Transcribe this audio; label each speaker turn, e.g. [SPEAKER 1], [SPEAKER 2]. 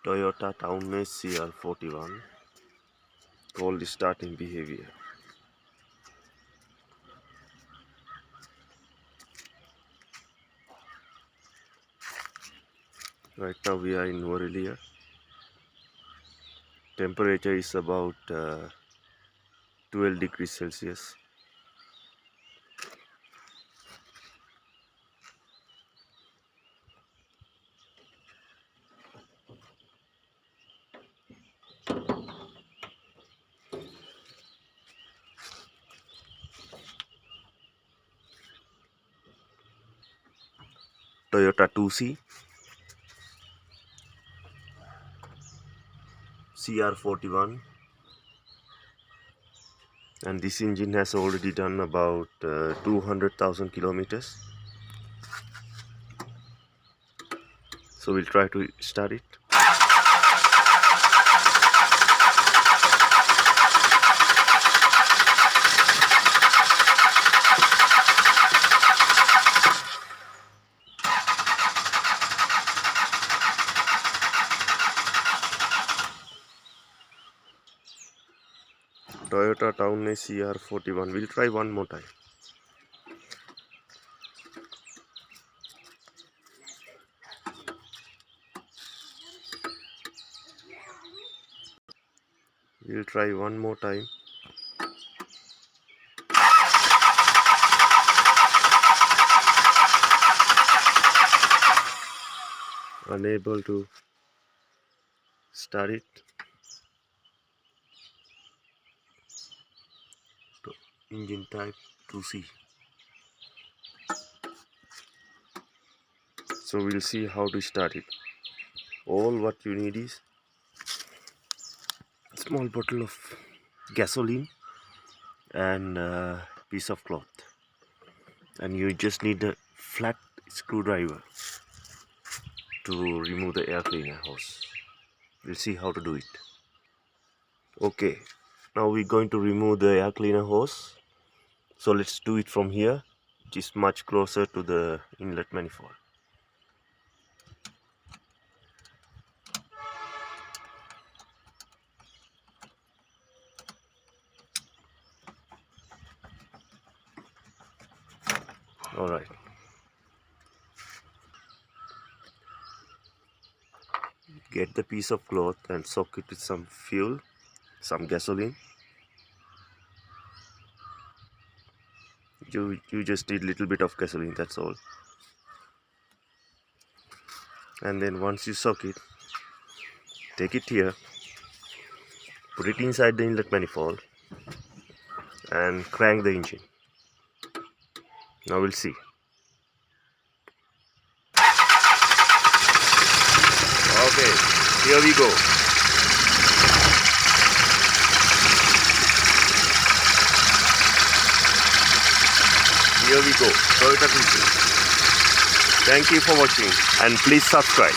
[SPEAKER 1] Toyota Townage CR41 cold starting behavior. Right now we are in Aurelia. Temperature is about 12 degrees Celsius. Toyota 2C CR41, and this engine has already done about 200,000 kilometers. So we'll try to start it. Toyota Townage CR41. We'll try one more time. We'll try one more time. Unable to start it. Engine type 2C. So we'll see how to start it. All what you need is a small bottle of gasoline and a piece of cloth, and you just need a flat screwdriver to remove the air cleaner hose. We'll see how to do it. Okay, now we're going to remove the air cleaner hose. So let's do it from here, which is much closer to the inlet manifold. Alright. Get the piece of cloth and soak it with some fuel, some gasoline. You just need a little bit of gasoline, that's all. And then once you soak it, take it here, put it inside the inlet manifold and crank the engine. Now we'll see. Okay, here we go. Here we go, Toyota 2C. Thank you for watching and please subscribe.